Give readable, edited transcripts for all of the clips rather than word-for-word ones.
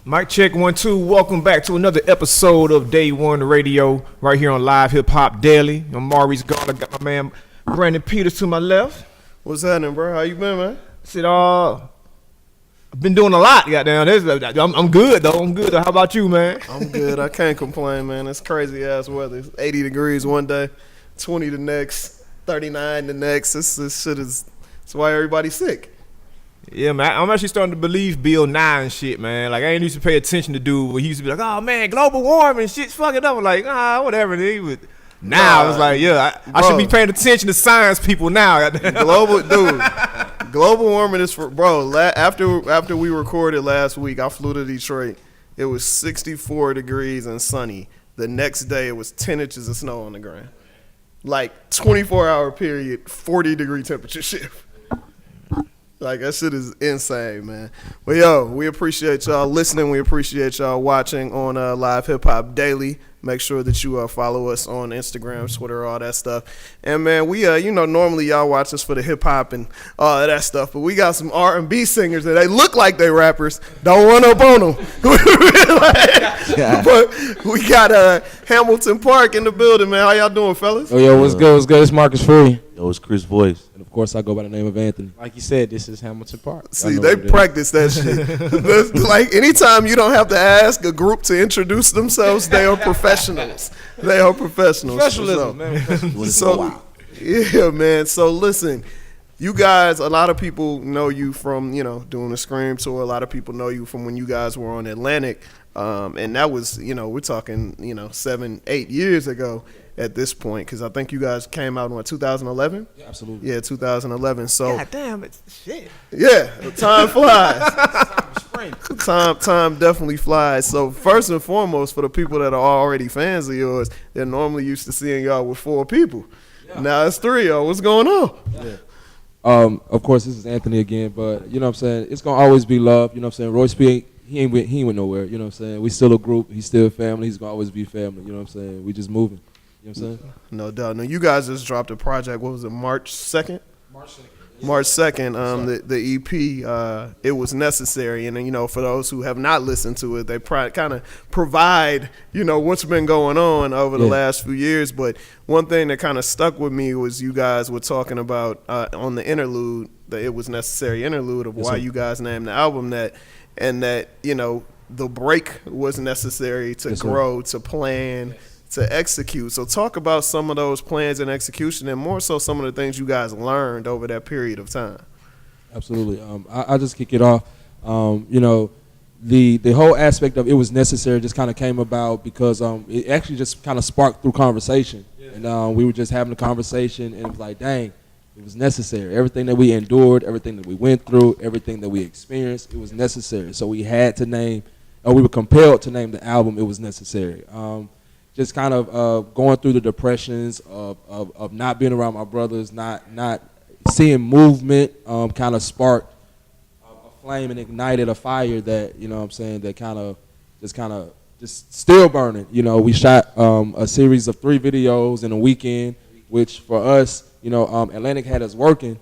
Mic check 1 2. Welcome back to another episode of Day One Radio right here on Live Hip Hop Daily. I'm Maurice Gard. I got my man Brandon Peters to my left. What's happening, bro? How you been, man? Said, I've been doing a lot. Goddamn, I'm good though. I'm good. How about you, man? I'm good. I can't complain, man. It's crazy ass weather. It's 80 degrees one day, 20 the next, 39 the next. This shit is. That's why everybody's sick. Yeah, man. I'm actually starting to believe Bill Nye and shit, man. Like I ain't used to pay attention to dude, but he used to be like, "Oh man, global warming, shit's fucking up." I'm like, whatever, nigga. But now I was like, yeah, I should be paying attention to science people now. Global warming is for After we recorded last week, I flew to Detroit. It was 64 degrees and sunny. The next day, it was 10 inches of snow on the ground. Like 24-hour period, 40-degree temperature shift. Like, that shit is insane, man. But, yo, we appreciate y'all listening. We appreciate y'all watching on Live Hip Hop Daily. Make sure that you follow us on Instagram, Twitter, all that stuff. And, man, we, normally y'all watch us for the hip-hop and all of that stuff. But we got some R&B singers that they look like they rappers. Don't run up on them. But we got Hamilton Park in the building, man. How y'all doing, fellas? Oh, yo, what's good? What's good? It's Marcus Free. Yo, it's Chris Voice. And, of course, I go by the name of Anthony. Like you said, this is Hamilton Park. See, they practice that shit. Like, anytime you don't have to ask a group to introduce themselves, they are professionals. They are professionals. Professionalism, man. So, yeah, man. So, listen, you guys, a lot of people know you from, doing the Scream tour. A lot of people know you from when you guys were on Atlantic. And that was, we're talking, 7-8 years ago at this point, because I think you guys came out in 2011? Yeah, absolutely. Yeah, 2011. So, God damn, it's shit. Yeah, time flies. Time definitely flies. So first and foremost, for the people that are already fans of yours, they're normally used to seeing y'all with 4 people. Yeah. Now it's 3 y'all. What's going on? Yeah. Of course, this is Anthony again, but you know what I'm saying? It's going to always be love. You know what I'm saying? Royce P, he ain't went nowhere. You know what I'm saying? We still a group. He's still family. He's going to always be family. You know what I'm saying? We just moving. You know what I'm saying? No doubt. Now, you guys just dropped a project. What was it, March 2nd? March 2nd, the EP, It Was Necessary. And then, for those who have not listened to it, they kind of provide, what's been going on over the last few years. But one thing that kind of stuck with me was you guys were talking about on the interlude, the It Was Necessary interlude of why you guys named the album that, and that, the break was necessary to grow, to plan, to execute. So talk about some of those plans and execution, and more so some of the things you guys learned over that period of time. Absolutely. I'll just kick it off. The whole aspect of It Was Necessary just kind of came about because it actually just kind of sparked through conversation. Yeah. And we were just having a conversation, and it was like, dang, it was necessary. Everything that we endured, everything that we went through, everything that we experienced, it was necessary. So we had to name, or we were compelled to name the album It Was Necessary. Just kind of going through the depressions of not being around my brothers, not seeing movement, kind of sparked a flame and ignited a fire that, that kind of just still burning. We shot a series of 3 videos in a weekend, which for us, Atlantic had us working,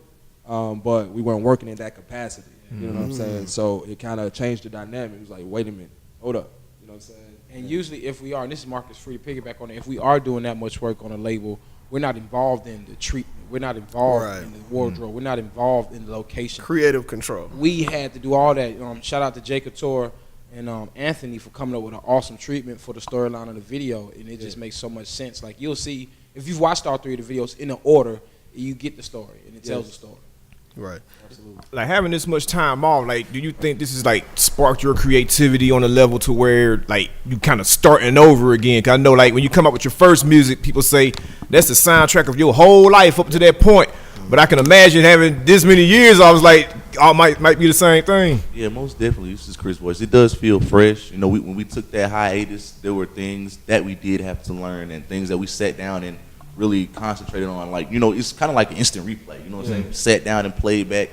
but we weren't working in that capacity. You know what I'm saying? So it kind of changed the dynamic. It was like, wait a minute, hold up. You know what I'm saying? And usually if we are, and this is Marcus Free to piggyback on it, if we are doing that much work on a label, we're not involved in the treatment. We're not involved in the wardrobe. We're not involved in the location. Creative control. We had to do all that. Shout out to Jay Couture and Anthony for coming up with an awesome treatment for the storyline of the video, and it just makes so much sense. Like, you'll see, if you've watched all 3 of the videos in an order, you get the story, and it tells the story. Right. Absolutely. Like, having this much time off, like, do you think this is like sparked your creativity on a level to where like you kind of starting over again? Cause I know, like, when you come up with your first music, people say that's the soundtrack of your whole life up to that point. But I can imagine having this many years, I was like, all might be the same thing. Yeah, most definitely. This is Chris Voice. It does feel fresh. When we took that hiatus, there were things that we did have to learn and things that we sat down and really concentrated on. Like, it's kind of like an instant replay. You know what I'm saying? Sat down and played back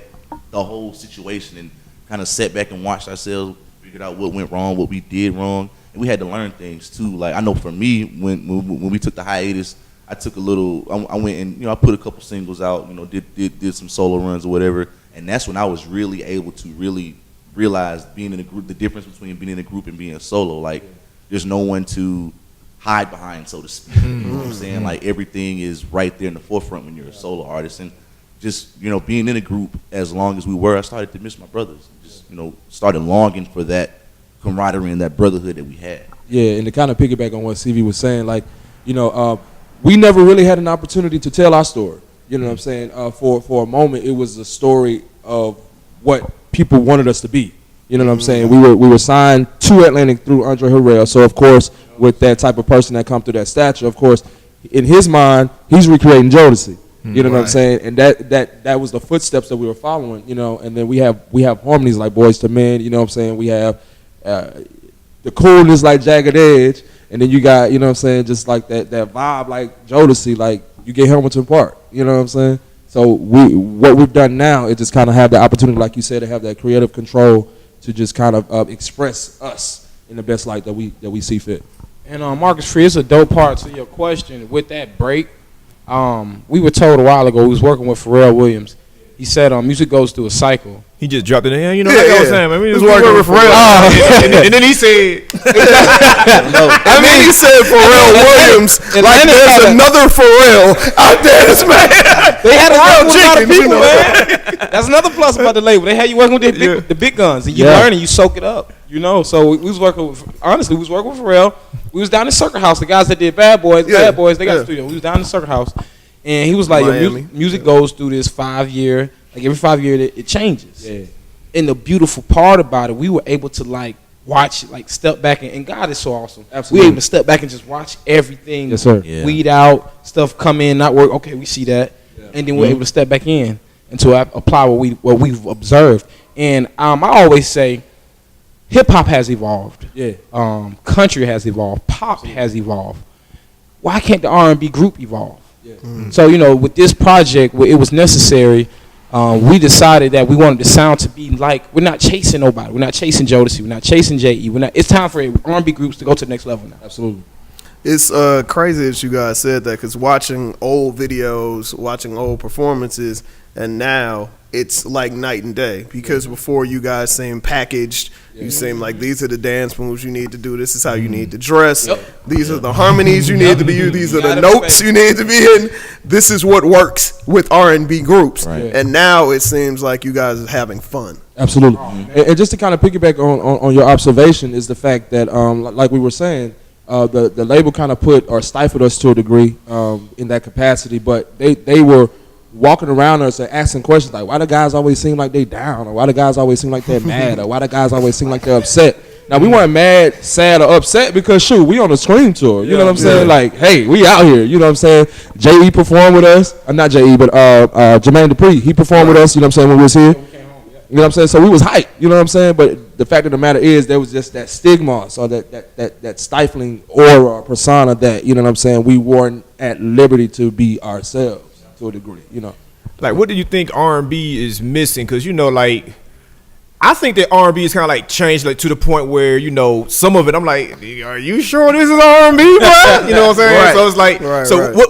the whole situation and kind of sat back and watched ourselves, figured out what went wrong, what we did wrong. And we had to learn things too. Like, I know for me, when we took the hiatus, I took a little, I went and, I put a couple singles out, did some solo runs or whatever. And that's when I was really able to really realized being in a group, the difference between being in a group and being a solo. Like, there's no one to hide behind, so to speak. You know what I'm saying? Like, everything is right there in the forefront when you're a solo artist. And just, you know, being in a group as long as we were, I started to miss my brothers. Just, you know, started longing for that camaraderie and that brotherhood that we had. Yeah, and to kind of piggyback on what CV was saying, like, you know, we never really had an opportunity to tell our story. You know what I'm saying? For a moment, it was a story of what people wanted us to be. You know what I'm saying? We were signed to Atlantic through Andre Harrell. So of course, with that type of person that come through that stature, of course, in his mind, he's recreating Jodeci. You know what I'm saying? And that was the footsteps that we were following. You know, and then we have harmonies like Boys to Men. You know what I'm saying? We have the coolness like Jagged Edge, and then you got, you know what I'm saying, just like that vibe like Jodeci, like you get Hamilton Park. You know what I'm saying? So what we've done now is just kind of have the opportunity, like you said, to have that creative control to just kind of express us in the best light that we see fit. And Marcus Free, it's a dope part to your question. With that break, we were told a while ago, we was working with Pharrell Williams. He said music goes through a cycle. He just dropped it in. You know, like I was saying, man. We was working working with with Pharrell. And then he said, I mean, he said Pharrell Williams. Like there's another Pharrell out there that's mad. They had a Pharrell lot of chicken, people, you know. man. That's another plus about the label. They had you working with the big guns, and you learn and you soak it up. You know, so we was working with, honestly, we was working with Pharrell. We was down in Circuit House. The guys that did Bad Boys, they got the studio. We was down in Circuit House, and he was like, "Yo, music goes through this 5-year. Like every 5 years, it changes." Yeah. And the beautiful part about it, we were able to like watch, like step back, and God is so awesome. Absolutely. We were able to step back and just watch everything. Yes, sir. Yeah. Weed out, stuff come in, not work. Okay, we see that, and then we're able to step back in and to apply what we've observed. And I always say, hip hop has evolved. Yeah. Country has evolved. Pop has evolved. Why can't the R&B group evolve? Yeah. So you know, with this project, it was necessary. We decided that we wanted the sound to be like, we're not chasing nobody. We're not chasing Jodeci. We're not chasing J.E. It's time for R&B groups to go to the next level now. Absolutely. It's crazy that you guys said that, because watching old videos, watching old performances, and now it's like night and day. Because before, you guys seem packaged. You seem like these are the dance moves you need to do. This is how you need to dress. These are the harmonies you need to be. These are the notes you need to be in. This is what works with R&B groups. Right. And now it seems like you guys are having fun. Absolutely. And just to kind of piggyback on your observation is the fact that, like we were saying, the label kind of put or stifled us to a degree in that capacity, but they were walking around us and asking questions like, why do guys always seem like they down, or why do guys always seem like they're mad, or why do guys always seem like they're upset? Now, we weren't mad, sad, or upset because, shoot, we on a Scream tour. You know what I'm saying? Like, hey, we out here. You know what I'm saying? J.E. performed with us. Not J.E., but Jermaine Dupri. He performed with us, you know what I'm saying, when we was here. You know what I'm saying? So we was hyped, you know what I'm saying? But the fact of the matter is, there was just that stigma, so that stifling aura or persona that, you know what I'm saying, we weren't at liberty to be ourselves to a degree, you know. Like, what do you think R&B is missing? Because, you know, like, I think that R&B is kind of like changed, like, to the point where, you know, some of it I'm like, are you sure this is R&B, bro? You know what I'm saying? Right. So it's like,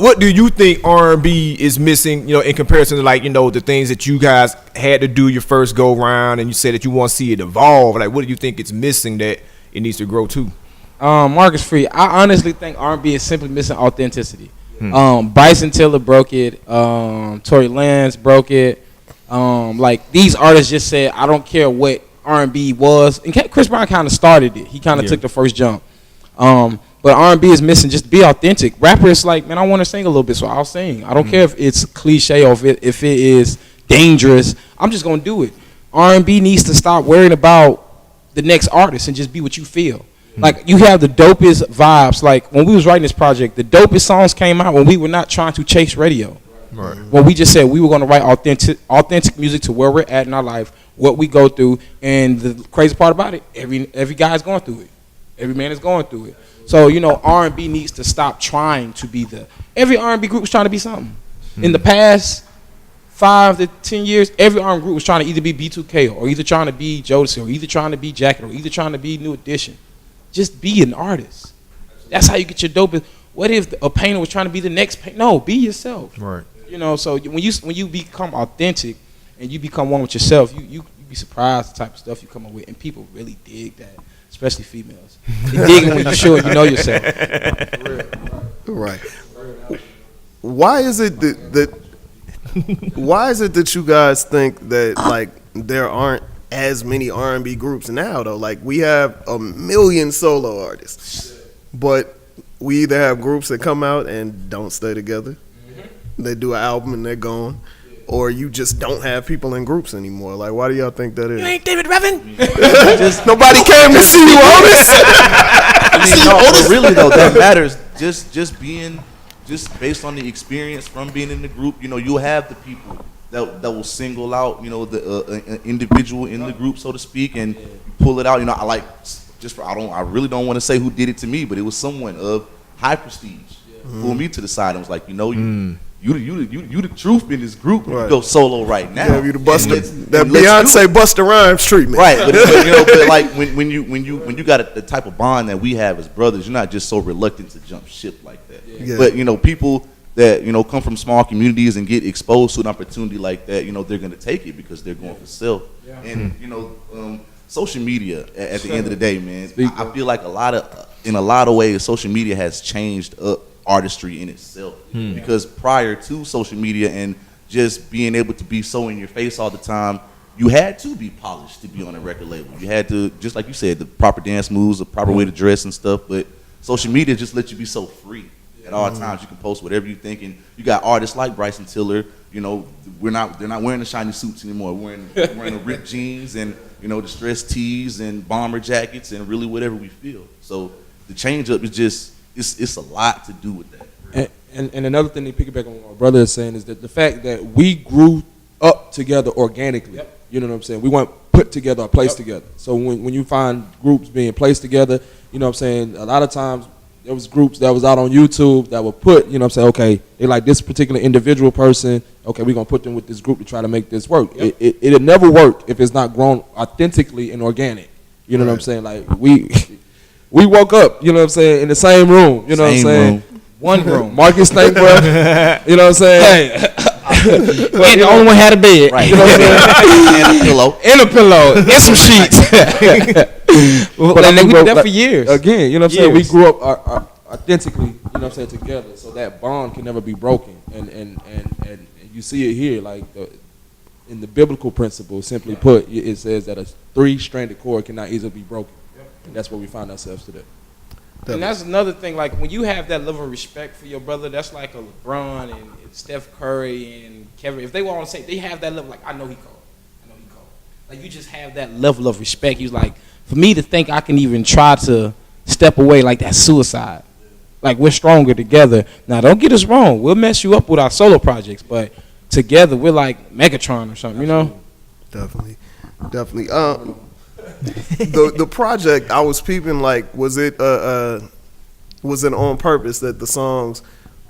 what do you think R&B is missing, you know, in comparison to, like, you know, the things that you guys had to do your first go round, and you said that you want to see it evolve? Like, what do you think it's missing that it needs to grow to? Marcus Free, I honestly think R&B is simply missing authenticity. Bryson Tiller broke it. Tory Lanez broke it. Like, these artists just said, I don't care what R&B was. And Chris Brown kind of started it. He kind of took the first jump. But R&B is missing. Just be authentic. Rappers like, man, I want to sing a little bit, so I'll sing. I don't care if it's cliche or if it is dangerous. I'm just going to do it. R&B needs to stop worrying about the next artist and just be what you feel. Like, you have the dopest vibes. Like, when we was writing this project, the dopest songs came out when we were not trying to chase radio. Right. When we just said we were going to write authentic music to where we're at in our life, what we go through. And the crazy part about it, every guy's going through it. Every man is going through it. So, you know, R&B needs to stop trying to be every R&B group was trying to be something. In the past 5 to 10 years, every R&B group was trying to either be B2K or either trying to be Jodeci or either trying to be Jacket or either trying to be New Edition. Just be an artist. That's how you get your dope. What if a painter was trying to be the next painter? No, be yourself. Right. You know, so when you become authentic and you become one with yourself, you be surprised the type of stuff you come up with, and people really dig that, especially females. They dig it when you're sure you know yourself. Right. Why is it that why is it that you guys think that like there aren't as many R&B groups now though? Like we have a million solo artists, but we either have groups that come out and don't stay together, they do an album and they're gone, or you just don't have people in groups anymore. Like, why do y'all think that is? You ain't David Revan. Nobody came to see you, Otis. I mean, no, but really though, that matters. Just based on the experience from being in the group, you know, you'll have the people that will single out, you know, the individual in the group, so to speak, and you pull it out. You know, I really don't want to say who did it to me, but it was someone of high prestige. Pulled me to the side and was like, you know, you the truth in this group. Right. You go solo right now. Yeah, you the Busta, that let's Beyonce Busta Rhymes treatment. Right, but you know, but like when you got the type of bond that we have as brothers, you're not just so reluctant to jump ship like that. Yeah. But you know, people that, you know, come from small communities and get exposed to an opportunity like that, you know, they're gonna take it because they're going for self. Yeah. And you know, social media at the end of the day, man, I feel like in a lot of ways, social media has changed up artistry in itself. Because prior to social media and just being able to be so in your face all the time, you had to be polished to be on a record label. You had to, just like you said, the proper dance moves, the proper way to dress and stuff. But social media just lets you be so free at all times. You can post whatever you think, and you got artists like Bryson Tiller. You know, they're not wearing the shiny suits anymore. Wearing the ripped jeans and, you know, distressed tees and bomber jackets and really whatever we feel. So the change up is just it's a lot to do with that. And another thing to piggyback on what my brother is saying is that the fact that we grew up together organically. Yep. You know what I'm saying? We weren't put together or placed together. So when you find groups being placed together, you know what I'm saying, a lot of times there was groups that was out on YouTube that would put, you know what I'm saying, okay, they like this particular individual person, okay, we're going to put them with this group to try to make this work. Yep. It'll never work if it's not grown authentically and organic. You know what I'm saying? Like we woke up, you know what I'm saying, in the same room, you know what I'm saying? One room. Marcus Snake, bro. You know what I'm saying? Hey. And the only one had a bed. Right. You know what I'm saying? And a pillow. And a pillow. And some sheets. But I mean, we bro, did that like, for years. Again, you know what I'm saying? We Years. grew up authentically, you know what I'm saying, together. So that bond can never be broken. And you see it here, like in the biblical principle, simply put, it says that a 3-stranded cord cannot easily be broken. And that's where we find ourselves today. And that's another thing, like when you have that level of respect for your brother, that's like a LeBron and Steph Curry and Kevin. If they want to say they have that level, like I know he cold. Like you just have that level of respect. He's like, for me to think I can even try to step away, like that's suicide. Like we're stronger together. Now don't get us wrong, we'll mess you up with our solo projects, but together we're like Megatron or something, you know? Definitely. The project I was peeping, like, was it on purpose that the songs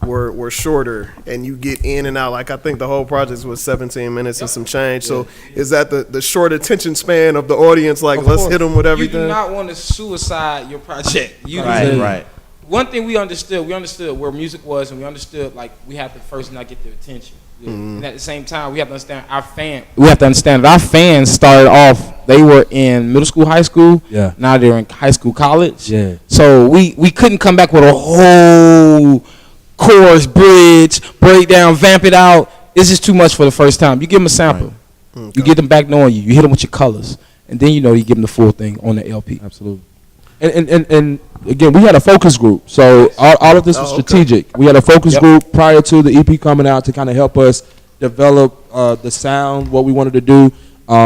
were shorter and you get in and out? Like I think the whole project was 17 minutes and some change. So is that the short attention span of the audience? Like let's hit them with everything. You do not want to suicide your project. Right. One thing we understood where music was, and we understood like we have to first not get their attention. And at the same time, we have to understand that our fans started off, they were in middle school, high school. Yeah. Now they're in high school, college. Yeah. So we couldn't come back with a whole chorus, bridge, breakdown, vamp it out. It's just too much for the first time. You give them a sample. Right. Okay. You get them back knowing you. You hit them with your colors. And then you know you give them the full thing on the LP. Absolutely. And again, we had a focus group, so all of this was strategic. Okay. We had a focus group prior to the EP coming out to kind of help us develop the sound, what we wanted to do.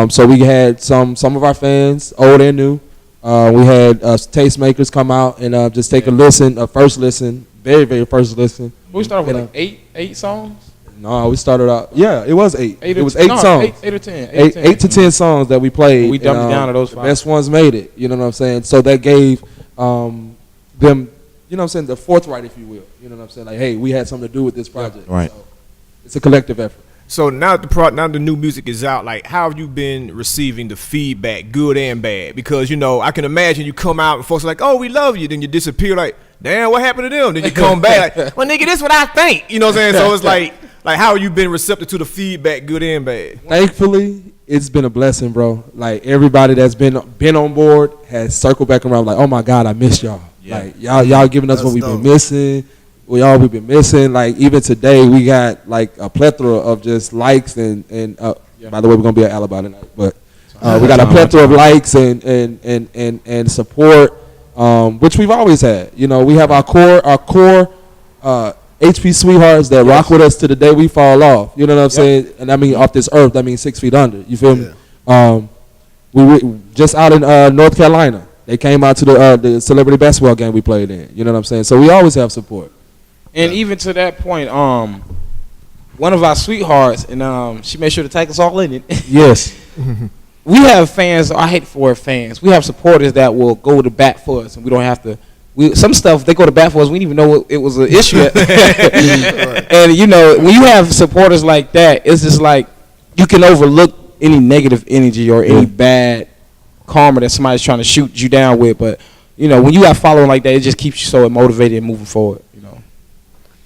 So we had some of our fans, old and new. We had tastemakers come out and just take a first listen, very, very first listen. We started with like eight songs? No, we started out. Yeah, it was 8. It was 8 songs. 8 or 10. 8 to 10 songs that we played. We dumped it down to those 5. The best ones made it. You know what I'm saying? So that gave them, you know what I'm saying, the forthright, if you will. You know what I'm saying? Like, hey, we had something to do with this project. Right. So it's a collective effort. So now the new music is out. Like, how have you been receiving the feedback, good and bad? Because, you know, I can imagine you come out and folks are like, oh, we love you. Then you disappear like, damn, what happened to them? Then you come back like, well, nigga, this what I think. You know what I'm saying? So it's like how have you been receptive to the feedback, good and bad? Thankfully, it's been a blessing, bro. Like everybody that's been on board has circled back around. Like, oh my God, I missed y'all. Yeah. Like y'all giving us That's what we've dope. been missing. We've been missing. Like even today, we got like a plethora of just likes and by the way, we're gonna be at Alabama tonight, but we got a plethora of likes and support, which we've always had. You know, we have our core HP sweethearts that rock with us to the day we fall off. You know what I'm saying? And I mean off this earth. I mean 6 feet under. You feel me? We just out in North Carolina. They came out to the celebrity basketball game we played in. You know what I'm saying? So we always have support. And even to that point, one of our sweethearts, and she made sure to take us all in it. Yes. We have fans. I hate for fans. We have supporters that will go to bat for us, and we don't have to. Some stuff they go to bat for us. We didn't even know it was an issue. And you know, when you have supporters like that, it's just like you can overlook any negative energy or any bad karma that somebody's trying to shoot you down with. But you know, when you have following like that, it just keeps you so motivated and moving forward. You know,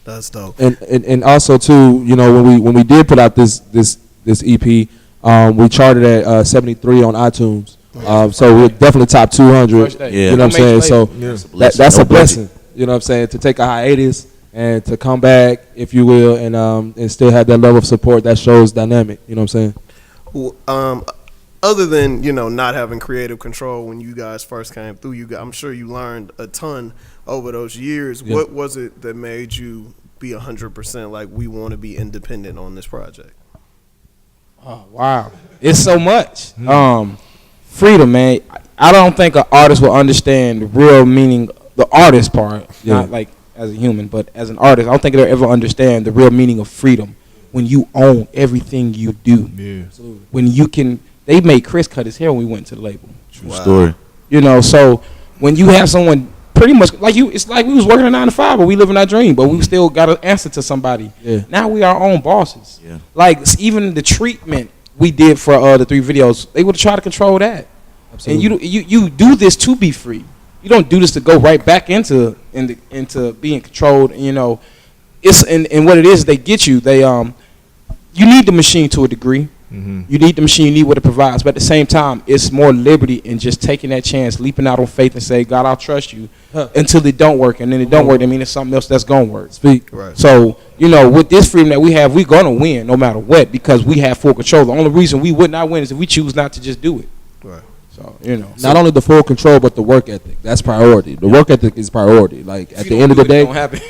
That's dope. And also too, you know, when we did put out this EP, we charted at 73 on iTunes. So we're definitely top 200. Yeah. You know what I'm saying? So that's a blessing. Budget. You know what I'm saying? To take a hiatus and to come back, if you will, and still have that level of support that shows dynamic. You know what I'm saying? Well, other than, you know, not having creative control when you guys first came through, I'm sure you learned a ton over those years. Yeah. What was it that made you be 100% like, we want to be independent on this project? oh wow, it's so much. Freedom, man. I don't think an artist will understand the real meaning, the artist part, not like as a human, but as an artist. I don't think they'll ever understand the real meaning of freedom when you own everything you do. Yeah. Absolutely. When you can, they made Chris cut his hair when we went to the label. True story. You know, so when you have someone pretty much like you, it's like we was working a 9 to 5, but we living our dream, but we still got to answer to somebody. Yeah. Now we our own bosses. Yeah. Like even the treatment we did for the 3 videos, they would try to control that. Absolutely. And you do this to be free. You don't do this to go right back into being controlled. You know, it's and what it is, they get you. They you need the machine to a degree. Mm-hmm. You need the machine. You need what it provides. But at the same time, it's more liberty in just taking that chance, leaping out on faith, and say, God, I'll trust you until it don't work, and then it don't work. I mean, it's something else that's gonna work. Speak. Right. So, you know, with this freedom that we have, we're going to win no matter what because we have full control. The only reason we would not win is if we choose not to just do it. Right. So, you know. Not only the full control, but the work ethic. That's priority. The work ethic is priority. Like, at the end of the day,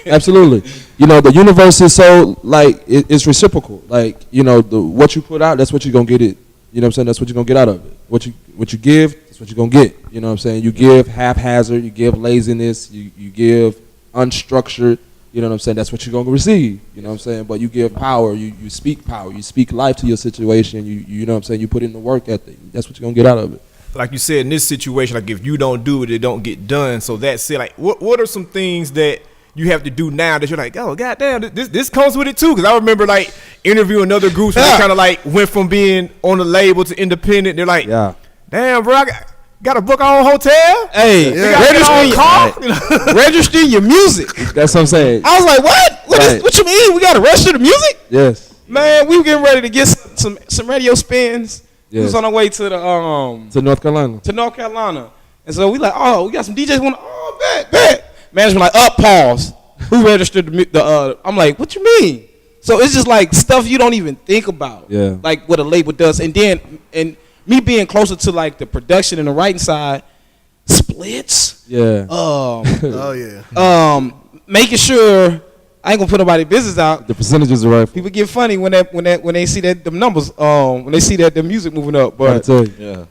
absolutely. You know, the universe is so, like, it's reciprocal. Like, you know, what you put out, that's what you're going to get it. You know what I'm saying? That's what you're going to get out of it. What you give, that's what you're going to get. You know what I'm saying? You give haphazard, you give laziness, you give unstructured. You know what I'm saying? That's what you're going to receive. You know what I'm saying? But you give power, you speak power, you speak life to your situation. You know what I'm saying? You put in the work ethic. That's what you're going to get out of it. Like you said, in this situation, like if you don't do it, it don't get done. So that's it. Like, what are some things that you have to do now that you're like, oh goddamn, this comes with it too? Because I remember like interviewing other groups where they kind of like went from being on the label to independent. They're like, damn, bro, I got to book our own hotel. Hey, register your music. That's what I'm saying. I was like, what? What you mean? We got to register the music? Yes. Man, we were getting ready to get some radio spins. We was Yes. on our way to the To North Carolina. to North Carolina, and so we like, oh, we got some DJs want, oh, bet. Management like, up, pause. Who registered the? I'm like, what you mean? So it's just like stuff you don't even think about. Yeah. Like what a label does, and me being closer to like the production and the writing side, splits. Yeah. Oh yeah. Making sure I ain't gonna put nobody's business out. The percentages are right. People get funny when they see that them numbers, when they see that the music moving up. I But tell you. Yeah.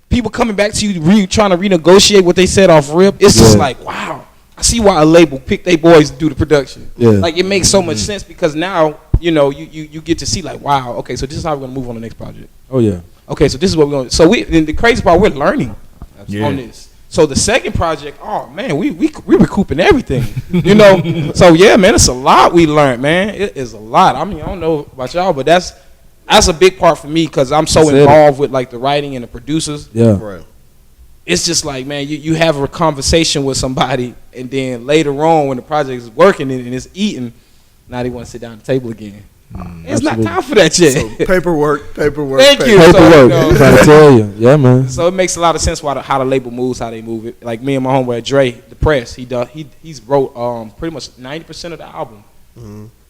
people coming back to you, trying to renegotiate what they said off rip. It's just like, wow. I see why a label picked they boys to do the production. Yeah. Like it makes so much sense because now you know you get to see like, wow, okay, so this is how we're gonna move on the next project. Oh yeah. Okay, so this is what we're gonna. So and the crazy part, we're learning Yeah. on this. So the second project, oh man, we recouping everything, you know. So yeah, man, it's a lot we learned, man. It is a lot. I mean, I don't know about y'all, but that's a big part for me because I'm so That's it. involved with like the writing and the producers. Yeah. Right. It's just like, man, you have a conversation with somebody, and then later on when the project is working and it's eating, now they want to sit down at the table again. It's not time for that yet. So paperwork. Thank you. Paperwork. So, I'm trying to tell you. Yeah, man. So it makes a lot of sense how the label moves, how they move it. Like me and my homeboy Dre, the press, he's wrote pretty much 90% of the album.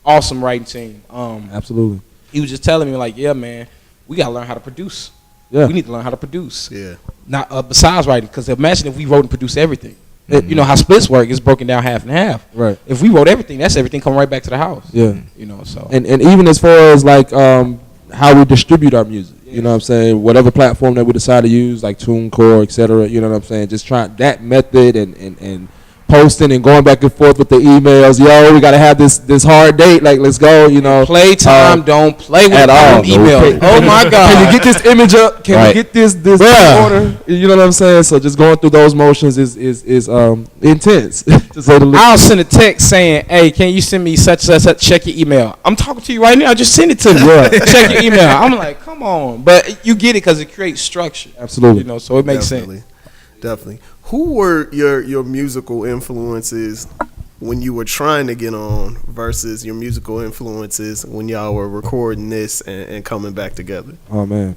Awesome writing team. Absolutely. He was just telling me like, yeah, man, we gotta learn how to produce. Yeah. We need to learn how to produce. Yeah. Not besides writing, because imagine if we wrote and produced everything. You know how splits work? It's broken down half and half. Right. If we wrote everything, that's everything coming right back to the house. Yeah. You know, so And even as far as like how we distribute our music, you know what I'm saying? Whatever platform that we decide to use, like TuneCore, et cetera, you know what I'm saying? Just trying that method and posting and going back and forth with the emails. Yo, we got to have this hard date. Like, let's go, you know. playtime, don't play with at all. email. Oh my God. Can you get this image up? Can we get this order? You know what I'm saying? So just going through those motions is intense, to say the least. I'll send a text saying, hey, can you send me such and such, check your email. I'm talking to you right now, just send it to me. Check your email. I'm like, come on. But you get it because it creates structure. Absolutely. You know, so it makes Definitely. sense. Definitely. Who were your musical influences when you were trying to get on versus your musical influences when y'all were recording this and coming back together? Oh, man.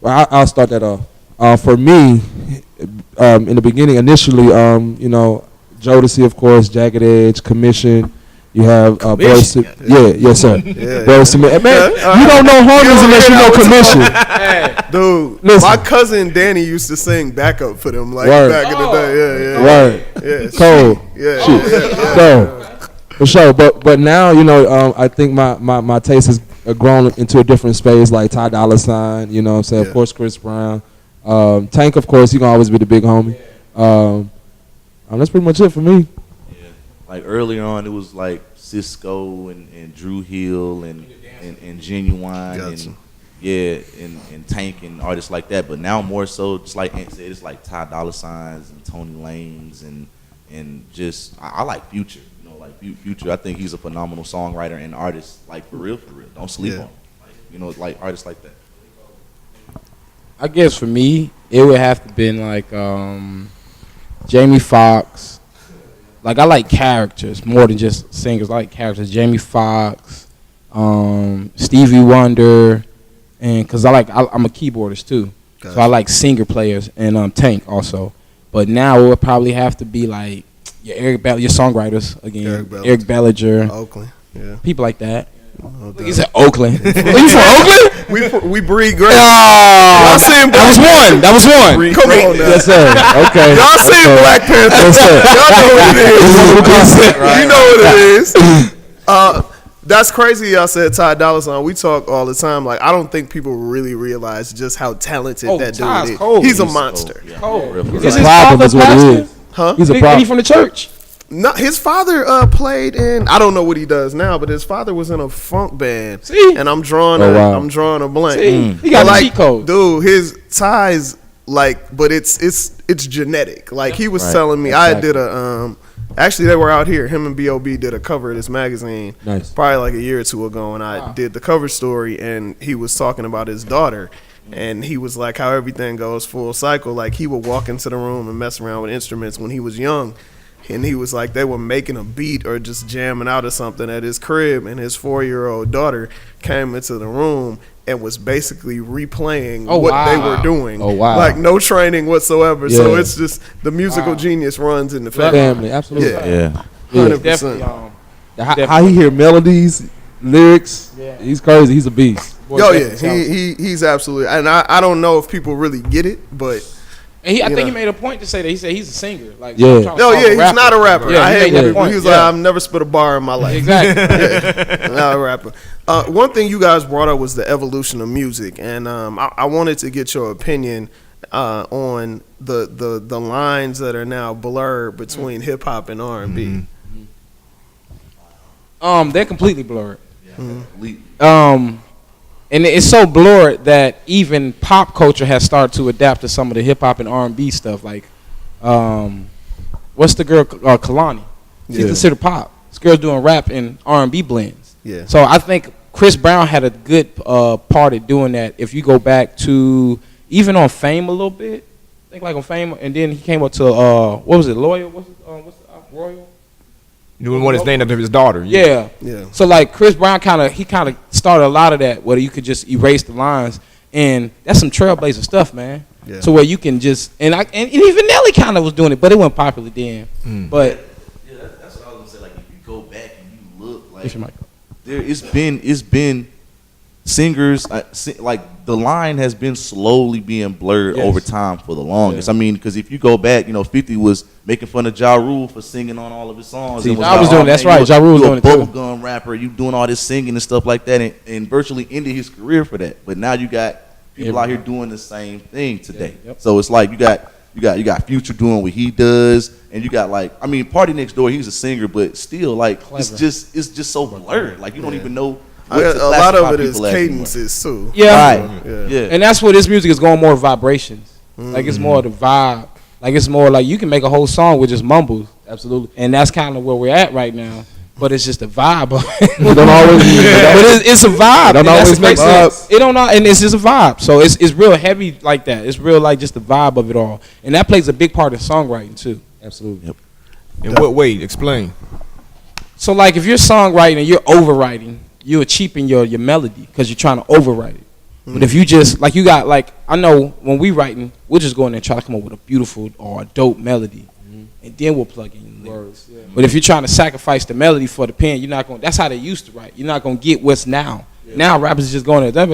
Well, I'll start that off. For me, in the beginning, initially, you know, Jodeci, of course, Jagged Edge, Commission. You have Boys to yes sir. Boys to Men. Man, you don't know homies unless you know Commission. Dude, Listen. my cousin Danny used to sing backup for them like Word. back in the day. Yeah. Word. Yeah. Cold. Yeah. So, for sure. But now, you know, I think my taste has grown into a different space, like Ty Dolla $ign, you know what I'm saying? Yeah. Of course, Chris Brown. Tank, of course, he gonna always be the big homie. That's pretty much it for me. Like earlier on, it was like Cisco and Drew Hill and Genuine Gotcha. and Tank and artists like that. But now more so, just like Ant said, it's like Ty Dolla $igns and Tony Lanes and just I like Future. You know, like Future. I think he's a phenomenal songwriter and artist. Like for real. Don't sleep on him. Like, you know, like artists like that. I guess for me, it would have to been like Jamie Foxx. Like I like characters more than just singers. I like characters. Jamie Foxx, Stevie Wonder, and because I'm a keyboardist too, Gotcha. so I like singer players and Tank also. But now it would probably have to be like your your songwriters again, Eric Bellinger, Oakland. Yeah. people like that. No He doubt. said Oakland. Are you from Oakland? We breed great. Oh, Y'all seen that was one. That was one. Come on now. Yes, sir. Okay. Y'all seen Black Panther. Y'all know what it is. You know what it is. That's crazy y'all said Ty Dolla $ign. We talk all the time. Like, I don't think people really realize just how talented that Ty's dude is. cold. He's a He's monster. cold. Yeah, Cold. for real, for Is real. his Problem father is what it pastor? is. Huh? He's a He problem. from the church. No, his father played in. I don't know what he does now, but his father was in a funk band. See? And I'm drawing wow. a blank. See? He got But, the cheat code. dude. His ties like, but it's genetic. Like he was Right. telling me, Exactly. I did a Actually, they were out here. Him and B.O.B. did a cover of this magazine. Nice. Probably like a year or two ago, and I did the cover story, and he was talking about his daughter. And he was like, how everything goes full cycle. Like he would walk into the room and mess around with instruments when he was young. And he was like, they were making a beat or just jamming out or something at his crib, and his 4-year-old daughter came into the room and was basically replaying what they were doing. Oh, wow. Like no training whatsoever. So Yeah. it's just the musical genius runs in the family. Family, absolutely. Yeah. Yeah. 100%. Definitely. How he hear melodies, lyrics, Yeah. he's crazy. He's a beast. Oh yeah, he's absolutely, and I don't know if people really get it, but And I think know. he made a point to say that. He said he's a singer. Like, Yeah. I'm trying to no, call yeah, him he's not a rapper. Yeah, I he hate made when that people, point. he was Yeah. like, I've never spit a bar in my life. Exactly. Not a rapper. One thing you guys brought up was the evolution of music, and I wanted to get your opinion on the lines that are now blurred between hip hop and R&B. They're completely blurred. Completely. And it's so blurred that even pop culture has started to adapt to some of the hip hop and R&B stuff. Like, what's the girl Kalani? She's Yeah. considered pop. This girl's doing rap and R&B blends. Yeah. So I think Chris Brown had a good part at doing that. If you go back to even on Fame a little bit, I think like on Fame, and then he came up to what was it, Loyal? What's the Royal? You want his name after his daughter. Yeah. Yeah. So like Chris Brown kind of started a lot of that where you could just erase the lines, and that's some trailblazer stuff, man. Yeah. So where you can just and even Nelly kind of was doing it, but it wasn't popular then. But Yeah, that's what I was gonna say. Like, if you go back and you look, like, Where's your mic? it's been singers like the line has been slowly being blurred Yes. over time for the longest. Yeah. I mean, because if you go back, 50 was making fun of Ja Rule for singing on all of his songs. See, It Ja was like, doing- that's man, right, Ja Rule was you doing a it too. bubblegum rapper, you doing all this singing and stuff like that, and virtually ended his career for that. But now you got people out here doing the same thing today. Yeah, yep. So it's like you got Future doing what he does, and you got Party Next Door. He's a singer, but still, like, it's just so blurred. Like, you don't even know. What to A lot of classify it is people as anymore. cadences too. yeah. Right. Yeah. Yeah. And that's what this music is going more vibrations. Like it's more the vibe. Like it's more like you can make a whole song with just mumbles. Absolutely. And that's kind of where we're at right now. But it's just a vibe. It don't always. But it's a vibe. It don't and that's always the make crazy thing. sense. It don't know, and it's just a vibe. So it's real heavy like that. It's real like just the vibe of it all, and that plays a big part of songwriting too. Absolutely. Yep. In what way? Explain. So like if you're songwriting and you're overwriting, you're cheaping your melody because you're trying to overwrite it. But if you just like you got like I know when we writing, we'll just go in there and try to come up with a beautiful or a dope melody, and then we'll plug in lyrics. Words. Yeah. But if you're trying to sacrifice the melody for the pen, you're not going. That's how they used to write. You're not going to get what's now. Now rappers is just going there,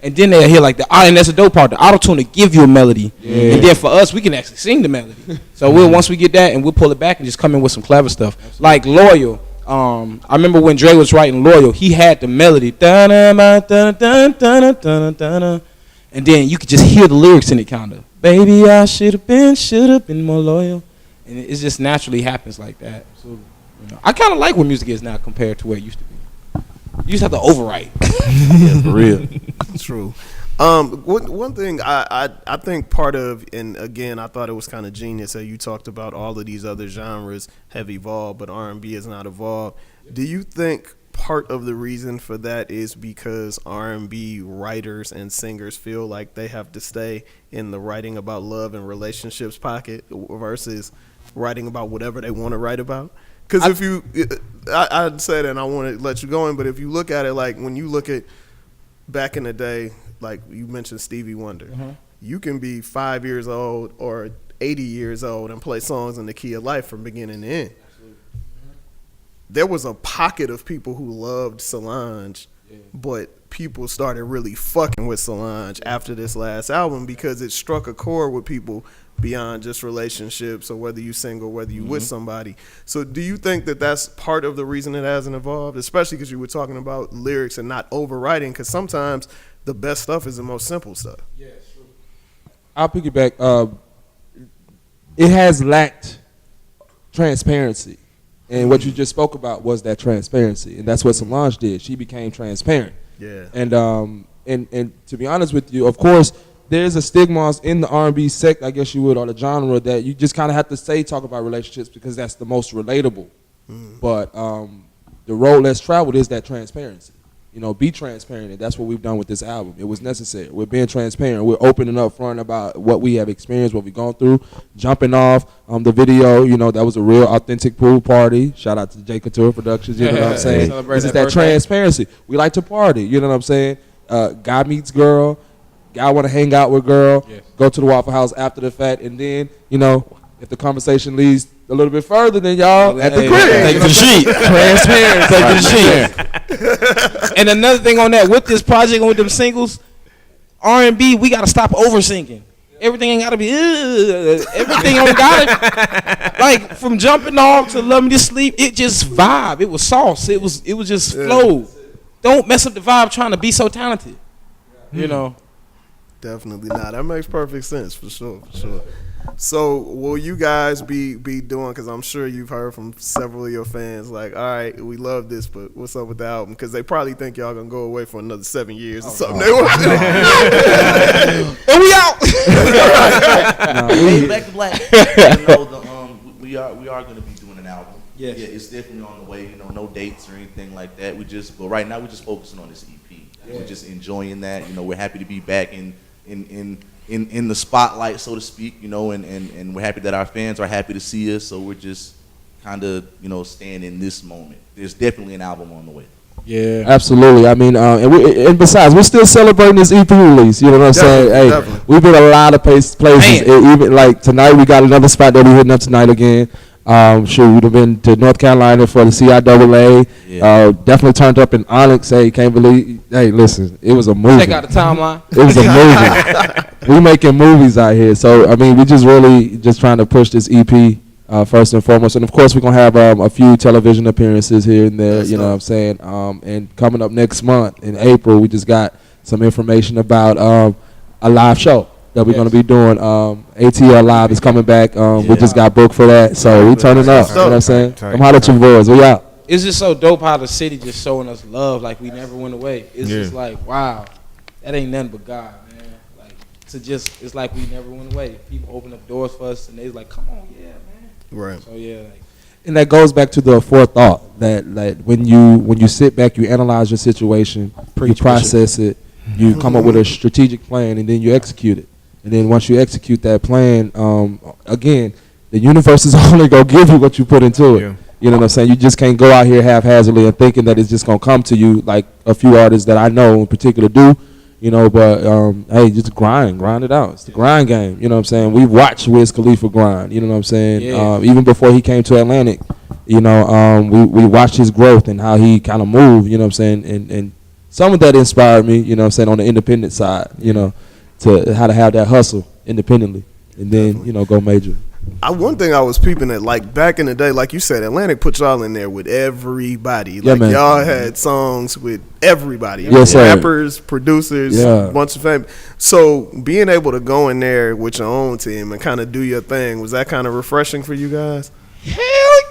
and then they'll hear like and that's a dope part. The auto tune to give you a melody, and then for us, we can actually sing the melody. So once we get that, and we'll pull it back and just come in with some clever stuff. Like Loyal. I remember when Dre was writing Loyal, he had the melody, and then you could just hear the lyrics in it, kind of. Baby, I should have been more loyal, and it just naturally happens like that. So, I kind of like where music is now compared to where it used to be. You just have to overwrite. Yeah, for real. True. One thing I think part of, and again, I thought it was kind of genius that you talked about all of these other genres have evolved, but R&B has not evolved. Do you think part of the reason for that is because R&B writers and singers feel like they have to stay in the writing about love and relationships pocket versus writing about whatever they want to write about? Because if you, I'd say that and I want to let you go in, but if you look at it, like when you look at back in the day, like you mentioned Stevie Wonder, you can be 5 years old or 80 years old and play songs in the key of life from beginning to end. There was a pocket of people who loved Solange, but people started really fucking with Solange after this last album because it struck a chord with people beyond just relationships or whether you single, whether you with somebody. So do you think that that's part of the reason it hasn't evolved, especially because you were talking about lyrics and not overwriting? Because sometimes the best stuff is the most simple stuff. Yeah, sure. I'll piggyback. It has lacked transparency. And what you just spoke about was that transparency. And that's what Solange did. She became transparent. Yeah. And to be honest with you, of course, there's a stigma in the R&B sect, I guess you would, or the genre, that you just kind of have to talk about relationships because that's the most relatable. But the road less traveled is that transparency. Be transparent, and that's what we've done with this album. It was necessary. We're being transparent. We're opening up front about what we have experienced, what we've gone through. Jumping off the video, that was a real authentic pool party. Shout out to J Couture Productions, you know what I'm saying? This is that transparency. We like to party, you know what I'm saying? Guy meets girl, guy want to hang out with girl, go to the Waffle House after the fact, and then, if the conversation leads a little bit further, then y'all at the crib. Take it to the sheet. Transparent. Take it to the sheet. And another thing on that, with this project and with them singles, R&B, we got to stop over singing. Everything ain't got to be, everything only got to, like, from jumping off to Love Me to Sleep, it just vibe. It was sauce. It was just flow. Don't mess up the vibe trying to be so talented. Definitely not. That makes perfect sense, for sure. So will you guys be doing, because I'm sure you've heard from several of your fans, like, all right, we love this, but what's up with the album? Because they probably think y'all going to go away for another 7 years or something. And we out. Back to black. We are going to be doing an album. Yeah, it's definitely on the way. No dates or anything like that. But right now we're just focusing on this EP. We're just enjoying that. We're happy to be back in the spotlight, so to speak. And we're happy that our fans are happy to see us. So we're just kind of, stand in this moment. There's definitely an album on the way. Yeah, absolutely. I mean, and besides, we're still celebrating this EP release. You know what I'm saying? Hey, definitely. we've been a lot of places. Even like tonight, we got another spot that we're hitting up tonight again. Sure, we'd have been to North Carolina for the CIAA. Yeah. Definitely turned up in Onyx. Hey, can't believe. Hey, listen, it was a movie. check out the timeline. It was a movie. We making movies out here. So I mean, we just really just trying to push this EP first and foremost, and of course we're gonna have a few television appearances here and there. You know what I'm saying? And coming up next month in April, we just got some information about a live show that we're going to be doing. ATL Live is coming back. We just got booked for that. So we turning up. You know what I'm saying? Come holler at your boys. We out. It's just so dope how the city just showing us love like we never went away. It's just like, wow, that ain't nothing but God, man. Like, it's like we never went away. People open up doors for us and they like, come on, yeah, man. Right. So, yeah. Like, and that goes back to the forethought that when you sit back, you analyze your situation, you process it, you come up with a strategic plan, and then you execute it. And then once you execute that plan, again, the universe is only going to give you what you put into it. Yeah. You know what I'm saying? You just can't go out here haphazardly and thinking that it's just going to come to you like a few artists that I know in particular do. You know, but hey, just grind it out. It's the grind game. You know what I'm saying? We've watched Wiz Khalifa grind. You know what I'm saying? Yeah. Even before he came to Atlantic, you know, we watched his growth and how he kind of moved. You know what I'm saying? And some of that inspired me. You know what I'm saying, on the independent side. You know, to how to have that hustle independently, and then go major. One thing I was peeping at, like back in the day, like you said, Atlantic put y'all in there with everybody. Yeah, Like man. y'all had songs with everybody. Yes, sir. Rappers, producers, Yeah. bunch of fame. So being able to go in there with your own team and kind of do your thing, was that kind of refreshing for you guys?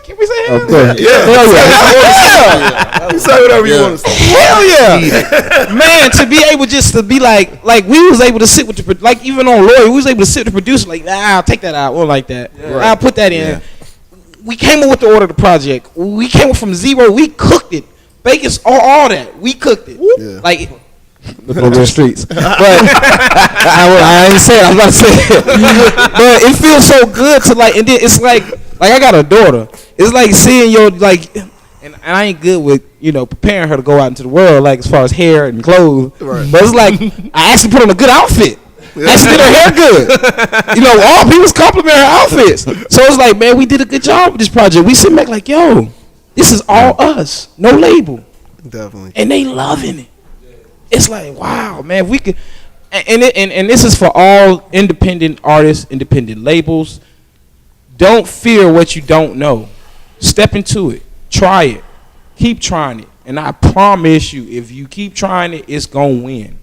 can we say hell? Of course. Yeah. Hell yeah. You say whatever you want to say. Hell yeah, man! To be able just to be like we was able to sit with the like even on Lawyer, we was able to sit with the producer like, I'll take that out, or like that. I'll put that in. We came up with the order of the project. We came up from zero. We cooked it. Bacon's all that. We cooked it. Yeah. Like The real streets. But I ain't saying. I'm not saying. but it feels so good to like, and then it's like I got a daughter. It's like seeing your like, and I ain't good with preparing her to go out into the world, like as far as hair and clothes. Right. But it's like I actually put on a good outfit. I actually did her hair good. All people compliment her outfits. So it's like, man, we did a good job with this project. We sit back like, yo, this is all us, no label, Definitely. and they loving it. It's like, wow, man, we could, and this is for all independent artists, independent labels. Don't fear what you don't know. Step into it. Try it. Keep trying it. And I promise you, if you keep trying it, it's going to win.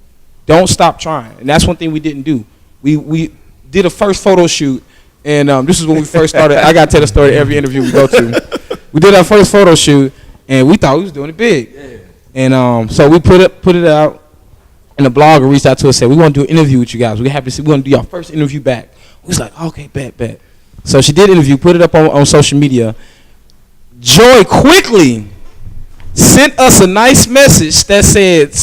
Don't stop trying. And that's one thing we didn't do. We did a first photo shoot, and this is when we first started. I got to tell the story every interview we go to. We did our first photo shoot, and we thought we was doing it big. Yeah. And so we put it out, and the blogger reached out to us and said, we want to do an interview with you guys. We want to do your first interview back. We was like, okay, bet. So she did interview, put it up on social media. Joy quickly sent us a nice message that said,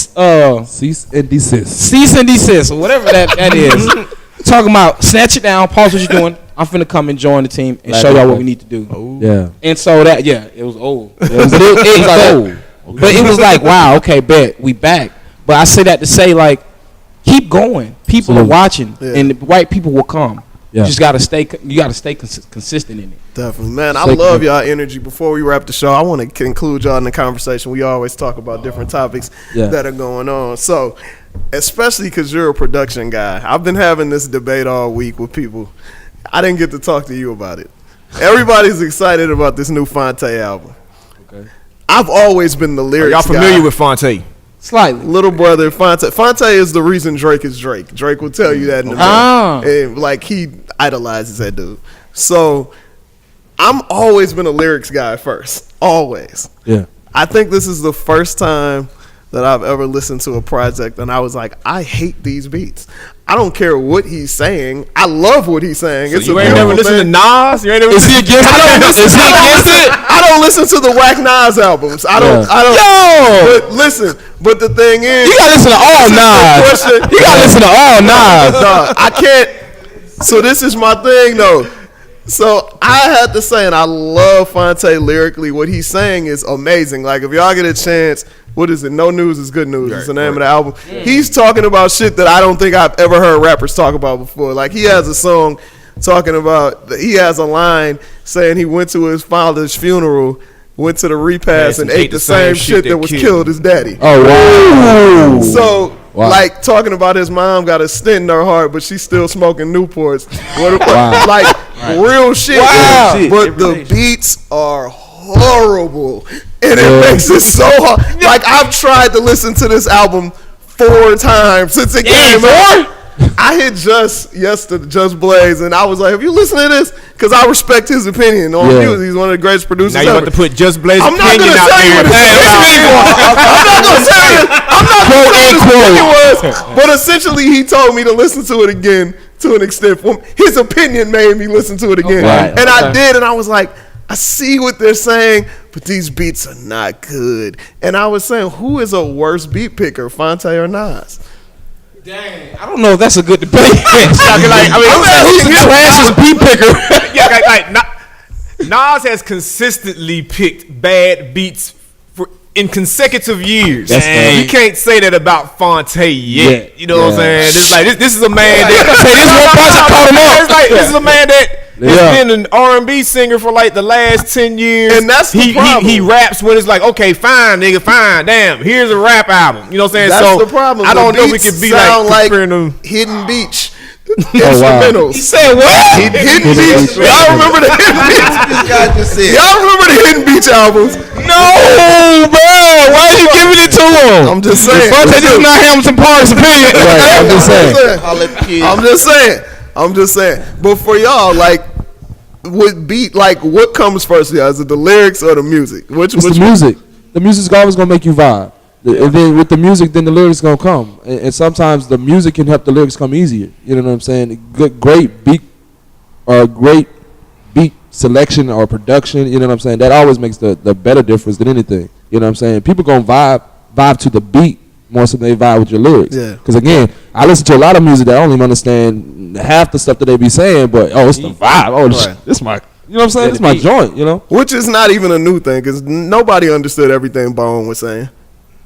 Cease and desist. cease and desist, or whatever that is. Talking about snatch it down, pause what you're doing. I'm finna come and join the team and show y'all what we need to do. Yeah. And so it was old. It was like old. But it was like, wow, okay, bet, we back. But I say that to say, like, keep going. People are watching, and the right people will come. Yeah. You just gotta stay. You gotta stay consistent in it. Definitely, man. I love y'all energy. Before we wrap the show, I want to conclude y'all in the conversation. We always talk about different topics that are going on. So, especially because you're a production guy, I've been having this debate all week with people. I didn't get to talk to you about it. Everybody's excited about this new Fonte album. Okay. I've always been the lyrics Y'all familiar guy. with Fonte? Slightly. Little brother Fonte. Fonte is the reason Drake is Drake. Drake will tell you that in the and like he idolizes that dude. So I'm always been a lyrics guy first. Always. Yeah. I think this is the first time that I've ever listened to a project and I was like, I hate these beats. I don't care what he's saying. I love what he's saying. So you ain't never listened to Nas? You ain't never listened to I don't listen to the Whack Nas albums. I don't. Yo! But listen. But the thing is, You gotta listen to all Nas. You gotta listen to all Nas. I can't. So this is my thing though. So I had to say, and I love Fonte lyrically. What he's saying is amazing. Like if y'all get a chance, what is it? No News is Good News. It's the name of the album. He's talking about shit that I don't think I've ever heard rappers talk about before. Like he has a song talking about, he has a line saying he went to his father's funeral, went to the repast, and ate the same shit that was killed his daddy. Oh wow! So. Wow. Like talking about his mom got a stent in her heart, but she's still smoking Newports. Like real shit. Wow. But the beats are horrible, and it makes it so hard. Like I've tried to listen to this album 4 times since it came out. I hit Just Blaze, and I was like, have you listened to this? Because I respect his opinion on music. He's one of the greatest producers Now you ever. about to put Just Blaze I'm not opinion gonna out tell you there. what his opinion was. But essentially, he told me to listen to it again to an extent. His opinion made me listen to it again, and I did, and I was like, I see what they're saying, but these beats are not good. And I was saying, who is a worse beat picker, Fonte or Nas? Dang, I don't know if that's a good debate. Who's the trashiest beat picker? Nas has consistently picked bad beats in consecutive years. You can't say that about Fonte yet. You know what I'm saying? It's like this is a man that this one project caught him up. It's like this is a man that has been an R&B singer for like the last 10 years. And that's the problem. He raps when it's like, okay, fine, nigga, fine, damn, here's a rap album. You know what I'm saying? That's so the problem. I don't The know if we beats could be sound like comparing them. Hidden Beach. wow. Instrumentals. He said what? Hidden Beach. Y'all remember the Hidden Beach? This guy just said. Y'all remember the Hidden Beach albums? No, bro. Why are you giving it to him? I'm just saying. Fonte just not Hamilton Park's opinion. Right, I'm just saying. But for y'all, like, what comes first, y'all? Is it the lyrics or the music? Which the music. The music's always gonna make you vibe. And then with the music, then the lyrics gonna come. And sometimes the music can help the lyrics come easier. You know what I'm saying? Great beat selection or production. You know what I'm saying? That always makes the better difference than anything. You know what I'm saying? People gonna vibe to the beat more so than they vibe with your lyrics. Yeah. Because again, I listen to a lot of music that I don't even understand half the stuff that they be saying, but it's the vibe. Oh, this my. You know what I'm saying? It's my joint. You know. Which is not even a new thing because nobody understood everything Bone was saying.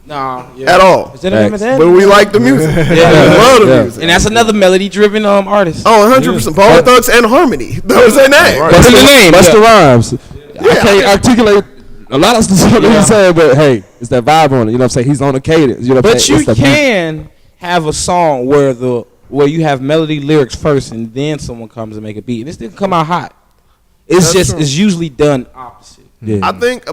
Nah, at all. Is that the name of that? But we like the music. We love the music. And that's another melody-driven artist. Oh, 100%. Bone Thugs and Harmony. That was their name. Right. That's the name. Busta Rhymes. I can't articulate a lot of stuff that he's saying, but hey, it's that vibe on it. You know what I'm saying? He's on the cadence. You know what I'm saying? But you can have a song where you have melody lyrics first and then someone comes and make a beat. And it still come out hot. It's usually done opposite. Yeah. I think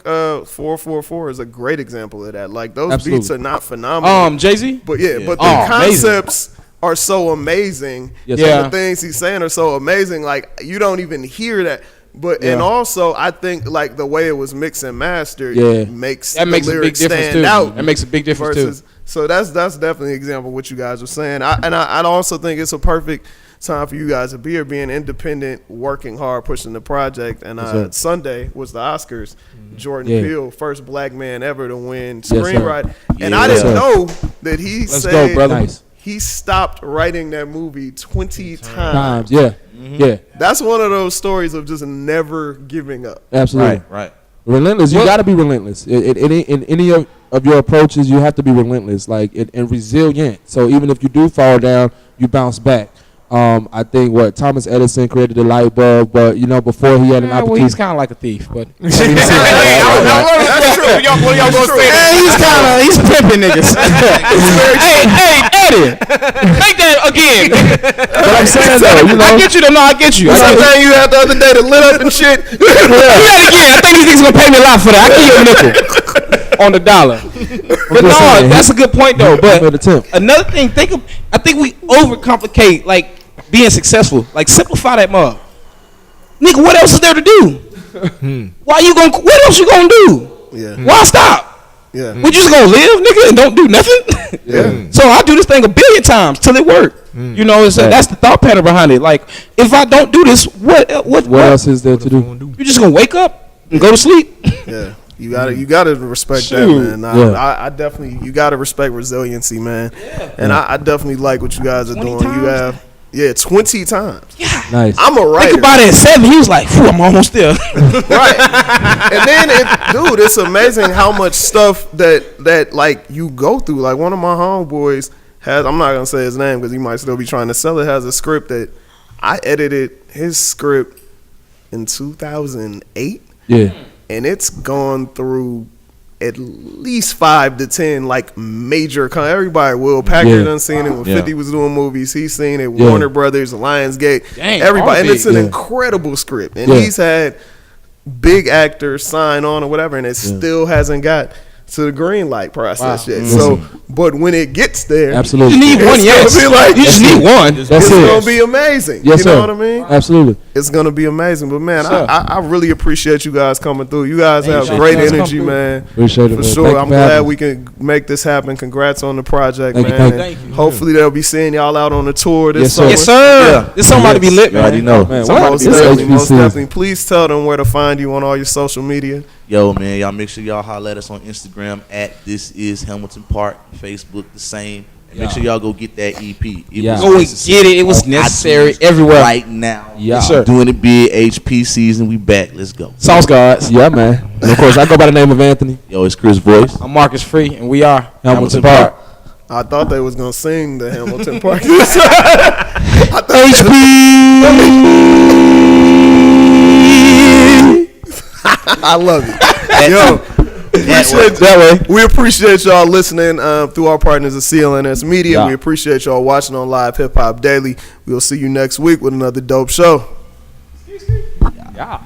444 is a great example of that. Like those beats are not phenomenal. Jay-Z? But the concepts are so amazing. Yes, and the things he's saying are so amazing. Like you don't even hear that. But and also I think like the way it was mixed and mastered makes the lyrics stand out. That makes a big difference too. So that's definitely an example of what you guys were saying. I also think it's a perfect time for you guys to be here, being independent, working hard, pushing the project. And Sunday was the Oscars. Jordan Peele, first black man ever to win screenwriting. And I didn't know that he said he stopped writing that movie 20 times. Yeah. That's one of those stories of just never giving up. Absolutely. Right. Relentless. You got to be relentless. In any of your approaches, you have to be relentless, and resilient. So even if you do fall down, you bounce back. I think Thomas Edison created the light bulb, but before he had an opportunity. Well, he's kind of like a thief, but That's true. What y'all gonna say? He's pimping niggas. hey, Eddie, make that again. But I'm saying though, I get you though. No, I get you. Something you had the other day to lit up and shit. Do that again. I think these niggas gonna pay me a lot for that. I give you a nickel on the dollar. But no, that's a good point though. But another thing, I think we overcomplicate being successful. Simplify that mug. Nigga, what else is there to do? What else you gonna do? Yeah. Why stop? Yeah. We just gonna live, nigga, and don't do nothing? Yeah. So I do this thing 1 billion times till it work. That's the thought pattern behind it. Like, if I don't do this, what else is there to do? You just gonna wake up and go to sleep? Yeah. You gotta respect that, man. I definitely, you gotta respect resiliency, man. Yeah. And I definitely like what you guys are doing. Yeah, 20 times. Nice. I'm a writer. Think about it. At 7, he was like, "Phew, I'm almost there." Right. And then, dude, it's amazing how much stuff that like you go through. Like one of my homeboys has, I'm not gonna say his name because he might still be trying to sell it. Has a script that I edited his script in 2008. Yeah. And it's gone through at least 5 to 10 like major. Everybody, Will Packard done seen it when 50 was doing movies. He's seen it. Yeah. Warner Brothers, Lionsgate, Dang, everybody, and all it's an big. incredible script. And Yeah. he's had big actors sign on or whatever, and it still hasn't got to the green light process yet. So, but when it gets there, Absolutely. You need one, it's yes. gonna be like, You just need one. it's That's it. gonna be amazing. Yes, you know sir. what I mean? Absolutely. It's gonna be amazing. But man, Sure. I really appreciate you guys coming through. You guys have you. great Thank you. energy, man. Appreciate it, For man. sure. Thank you I'm for having glad us. we can make this happen. Congrats on the project, Thank you, man. thank you. And Thank you. hopefully they'll be seeing y'all out on the tour this Yes, sir. summer. Yes, sir. This somebody to be lit, You already man. know. Man, So what? most It's definitely, HBC. most definitely. Please tell them where to find you on all your social media. Yo, man, y'all make sure y'all holler at us on Instagram at This Is Hamilton Park, Facebook the same, and make sure y'all go get that EP. It Yeah. was Go and necessary get it. It was on necessary iTunes everywhere. right now. Yeah. Yes, sir. Doing it big, HP season. We back. Let's go. Sauce Gods. Yeah, man. And of course, I go by the name of Anthony Yo, it's Chris Voice. I'm Marcus Free, and we are Hamilton Park. I thought they was gonna sing the Hamilton Park. I love it. Yo, we appreciate y'all listening through our partners at CLNS Media. Yeah. We appreciate y'all watching on Live Hip Hop Daily. We'll see you next week with another dope show. Yeah.